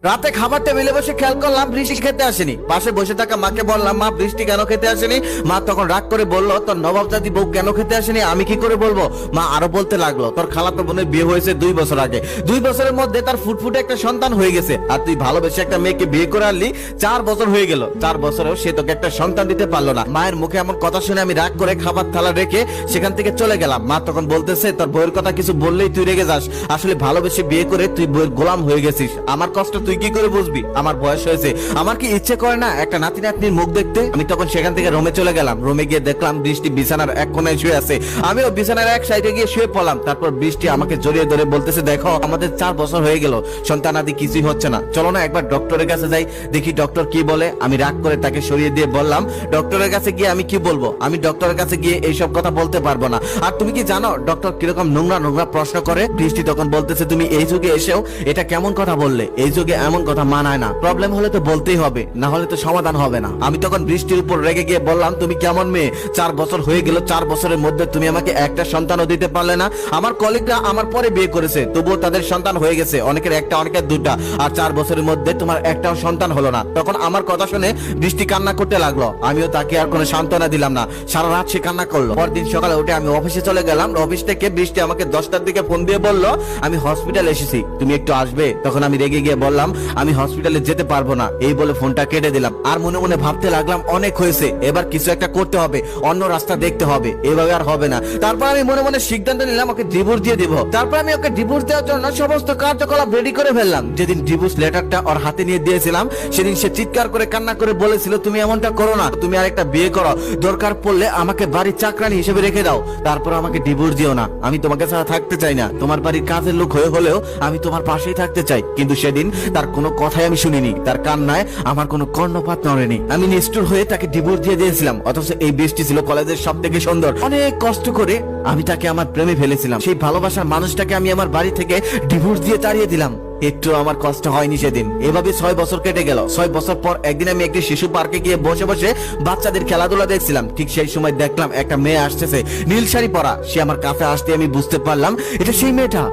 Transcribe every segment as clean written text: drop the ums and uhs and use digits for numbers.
রাতে খাবার টেবিলে বসে খেয়াল করলাম বৃষ্টি খেতে আসেনি। পাশে বসে থাকা মাকে বললাম, মা বৃষ্টি কেন খেতে আসেনি? মা তখন রাগ করে বলল, তোর নবাবজাদি বউ কেন খেতে আসেনি আমি কি করে বলবো? মা আরো বলতে লাগলো, তোর খালাতো বোনের বিয়ে হয়েছে 2 বছর আগে, 2 বছরের মধ্যে তার ফুটফুটে একটা সন্তান হয়ে গেছে, আর তুই ভালোবেসে একটা মেয়েকে বিয়ে করে আনলি, 4 বছর হয়ে গেল, 4 বছরেও সে তোকে একটা সন্তান দিতে পারলো না। মায়ের মুখে এমন কথা শুনে আমি রাগ করে খাবার থালা রেখে সেখান থেকে চলে গেলাম। মা তখন বলতেছে, তোর বউয়ের কথা কিছু বললেই তুই রেগে যাস, আসলে ভালোবেসে বিয়ে করে তুই বউয়ের গোলাম হয়ে গেছিস, আমার কষ্ট তুই কি করে বুঝবি? আমার বয়স হয়েছে, আমার কি ইচ্ছে করে না একটা নাতি নাতনির মুখ দেখতে? আমি তখন সেখান থেকে রুমে চলে গেলাম। রুমে গিয়ে দেখলাম বৃষ্টি বিছানার এক কোণায় শুয়ে আছে, আমিও বিছানার এক সাইডে গিয়ে শুয়ে পড়লাম। তারপর বৃষ্টি আমাকে জড়িয়ে ধরে বলতেছে, দেখো আমাদের 4 বছর হয়ে গেল, সন্তান আদি কিছুই হচ্ছে না, চলো না একবার ডক্টরের কাছে যাই, দেখি ডক্টর কি বলে। আমি রাগ করে তাকে সরিয়ে দিয়ে বললাম, ডক্টরের কাছে গিয়ে আমি কি বলবো? আমি ডক্টরের কাছে গিয়ে এইসব কথা বলতে পারবো না। আর তুমি কি জানো ডক্টর কিরকম নোংরা নোংরা প্রশ্ন করে? বৃষ্টি তখন বলতেছে, তুমি এই যুগে এসেও এটা কেমন কথা বললে? এই যুগে এমন কথা মানায় না, প্রবলেম হলে তো বলতেই হবে, না হলে তো সমাধান হবে না। আমি তখন বৃষ্টির উপর রেগে গিয়ে বললাম, তুমি কেমন মেয়ে? 4 বছর হয়ে গেল, 4 বছরের মধ্যে তুমি আমাকে একটা সন্তানও দিতে পারলে না। আমার কলিগরা আমার পরে বিয়ে করেছে, তবুও তাদের সন্তান হয়ে গেছে, অনেকের একটা অনেকের 2টা, আর 4 বছরের মধ্যে তোমার একটাও সন্তান হলো না। তখন আমার কথা শুনে বৃষ্টি কান্না করতে লাগলো, আমিও তাকে আর কোনো সান্ত্বনা দিলাম না, সারা রাত সে কান্না করলো। পরদিন সকালে উঠে আমি অফিসে চলে গেলাম। অফিস থেকে বৃষ্টি আমাকে 10টার দিকে ফোন দিয়ে বলল, আমি হসপিটালে এসেছি, তুমি একটু আসবে? তখন আমি রেগে গিয়ে বললাম, আমি হসপিটালে যেতে পারবো না, এই বলে ফোনটা কেটে দিলাম। আর মনে মনে ভাবতে লাগলাম, অনেক হয়েছে, এবার কিছু একটা করতে হবে, অন্য রাস্তা দেখতে হবে, এভাবে আর হবে না। তারপর আমি মনে মনে সিদ্ধান্ত নিলাম ওকে ডিভোর্স দিয়ে দিব। তারপর আমি ওকে ডিভোর্স দেওয়ার জন্য সমস্ত কার্যকলাপ রেডি করে ফেললাম। যেদিন ডিভোর্স লেটারটা ওর হাতে নিয়ে দিয়েছিলাম, সেদিন সে চিৎকার করে কান্না করে বলেছিল, তুমি এমনটা করো না, তুমি আরেকটা বিয়ে করো, দরকার পড়লে আমাকে বাড়ির চাকরানি হিসেবে রেখে দাও, তারপর আমাকে ডিভোর্স দিও না, আমি তোমাকে ছাড়া থাকতে চাই না, তোমার বাড়ির কাজের লোক হয়ে হলেও আমি তোমার পাশেই থাকতে চাই। কিন্তু সেদিন তার কোনো কথাই আমি শুনিনি, তার কান্নায় আমার কোনো কর্ণপাত নড়েনি। আমি নিষ্ঠুর হয়ে তাকে ডিভোর্স দিয়ে দিয়েছিলাম। অথচ এই বৃষ্টি ছিল কলেজের সব থেকে সুন্দর। অনেক কষ্ট করে আমি তাকে আমার প্রেমে ফেলেছিলাম, সেই ভালোবাসার মানুষটাকে আমি আমার বাড়ি থেকে ডিভোর্স দিয়ে তাড়িয়ে দিলাম। একটু আমার কষ্ট হয়নি সেদিন। এভাবে 6 বছর কেটে গেল। 6 বছর পর একদিন আমি একটি শিশু পার্কে গিয়ে বসে বসে বাচ্চাদের খেলাধুলা দেখছিলাম। ঠিক সেই সময় দেখলাম একটা মেয়ে আসতেছে, নীল শাড়ি পরা। সে আমার কাছে আসতে আমি বুঝতে পারলাম এটা সেই মেয়েটা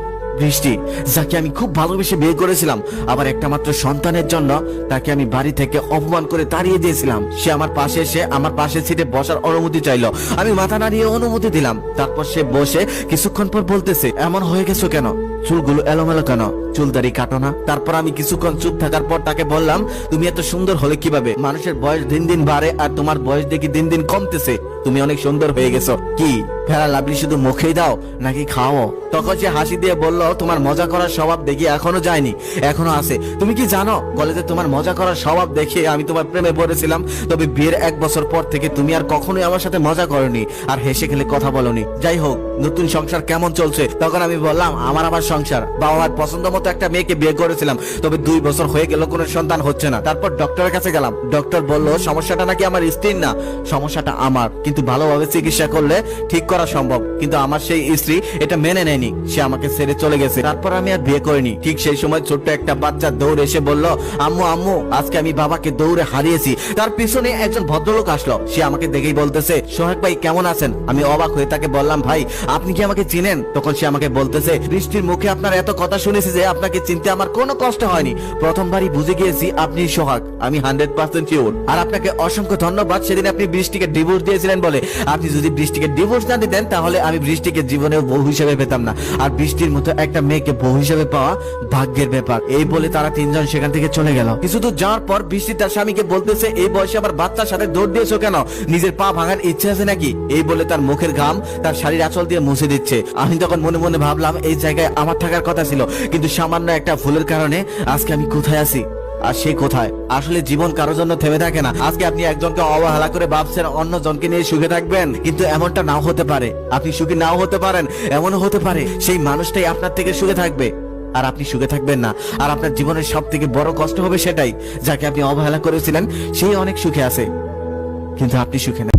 বৃষ্টি, যাকে আমি খুব ভালোবেসে বিয়ে করেছিলাম। আবার একটা মাত্র সন্তানের জন্য তাকে আমি বাড়ি থেকে অপমান করে তাড়িয়ে দিয়েছিলাম। সে আমার পাশে এসে আমার পাশে সিটে বসার অনুমতি চাইলো, আমি মাথা নাড়িয়ে অনুমতি দিলাম। তারপর সে বসে কিছুক্ষণ পর বলতেছে, এমন হয়ে গেছো কেন? চুলগুলো এলোমেলো কেন? চুলদারি কাটো না? তারপর আমি কিছুক্ষণ চুপ থাকার পর তাকে বললাম, তুমি এত সুন্দর হলে কিভাবে? মানুষের বয়স দিন দিন বাড়ে, আর তোমার বয়স দেখি দিন দিন কমতেছে, তুমি অনেক সুন্দর হয়ে গেছো। কি ফেরা লাভলি শুধু মুখেই দাও নাকি খাও? তখন সে হাসি দিয়ে বলল, তোমার মজা করার স্বভাব দেখি এখনো যায়নি, এখনো আছে। তুমি কি জানো কলেজে তোমার মজা করার স্বভাব দেখে আমি তোমার প্রেমে পড়েছিলাম, তবে বিয়ের 1 বছর পর থেকে তুমি আর কখনোই আমার সাথে মজা করনি, আর হেসে খেলে কথা বলনি। যাই হোক, নতুন সংসার কেমন চলছে? তখন আমি বললাম, আমার আবার সংসার, বাবা মার পছন্দ মতো একটা মেয়েকে বিয়ে করেছিলাম, তবে 2 বছর হয়ে গেল কোনো সন্তান হচ্ছে না। তারপর ডক্টরের কাছে গেলাম। ডক্টর বলল, সমস্যাটা নাকি আমার স্ত্রীর না, সমস্যাটা আমার, কিন্তু ভালোভাবে চিকিৎসা করলে ঠিক করা সম্ভব। কিন্তু আমার সেই স্ত্রী এটা মেনে নেয়নি, সে আমাকে ছেড়ে চলে গেছে। তারপর আমি আর বিয়ে করিনি। ঠিক সেই সময় ছোট্ট একটা বাচ্চা দৌড়ে এসে বলল, আম্মু আম্মু, আজকে আমি বাবাকে দৌড়ে হারিয়েছি। তার পিছনে একজন ভদ্রলোক আসলো, সে আমাকে দেখেই বলতেছে, সোহাগ ভাই কেমন আছেন? আমি অবাক হয়ে তাকে বললাম, ভাই আপনি কি আমাকে চিনেন? তখন সে আমাকে বলতেছে, বৃষ্টির মুখে আপনার এত কথা শুনেছি যে আপনাকে চিনতে আমার কোনো কষ্ট হয়নি, প্রথমবারই বুঝে গিয়েছি আপনি সোহাগ, আমি 100% শিওর। আর আপনাকে অসংখ্য ধন্যবাদ, সেদিন আপনি বৃষ্টিকে ডিভোর্স দিয়েছিলেন বলে। আপনি যদি বৃষ্টিকে ডিভোর্স না দিতেন তাহলে আমি বৃষ্টিকে জীবনে বউ হিসেবে পেতাম না, আর বৃষ্টির মতো একটা মেয়েকে বউ হিসেবে পাওয়া ভাগ্যের ব্যাপার। এই বলে তারা 3 জন সেখান থেকে চলে গেল। কিছু দূর যাওয়ার পর বৃষ্টি তার স্বামীকে বলতেছে, এই বয়সে আবার বাচ্চার সাথে দৌড় দিয়েছো কেন? নিজের পা ভাঙার ইচ্ছে আছে নাকি? এই বলে তার মুখের ঘাম তার শাড়ির আঁচল দিয়ে মুছে দিচ্ছে। আমি তখন মনে মনে ভাবলাম, এই জায়গায় আমার থাকার কথা ছিল, কিন্তু সামান্য একটা ভুলের কারণে আজকে আমি কোথায় আছি আর সে কোথায়? আসলে জীবন কারোর জন্য থেমে থাকে না। আজকে আপনি একজনকে অবহেলা করে ভাবছেন অন্য জনকে নিয়ে সুখে থাকবেন, কিন্তু এমনটা নাও হতে পারে। আপনি সুখী নাও হতে পারেন, এমনও হতে পারে সেই মানুষটাই আপনার থেকে সুখে থাকবে আর আপনি সুখে থাকবেন না। আর আপনার জীবনের সব থেকে বড় কষ্ট হবে সেটাই, যাকে আপনি অবহেলা করেছিলেন সেই অনেক সুখে আছে, কিন্তু আপনি সুখে না।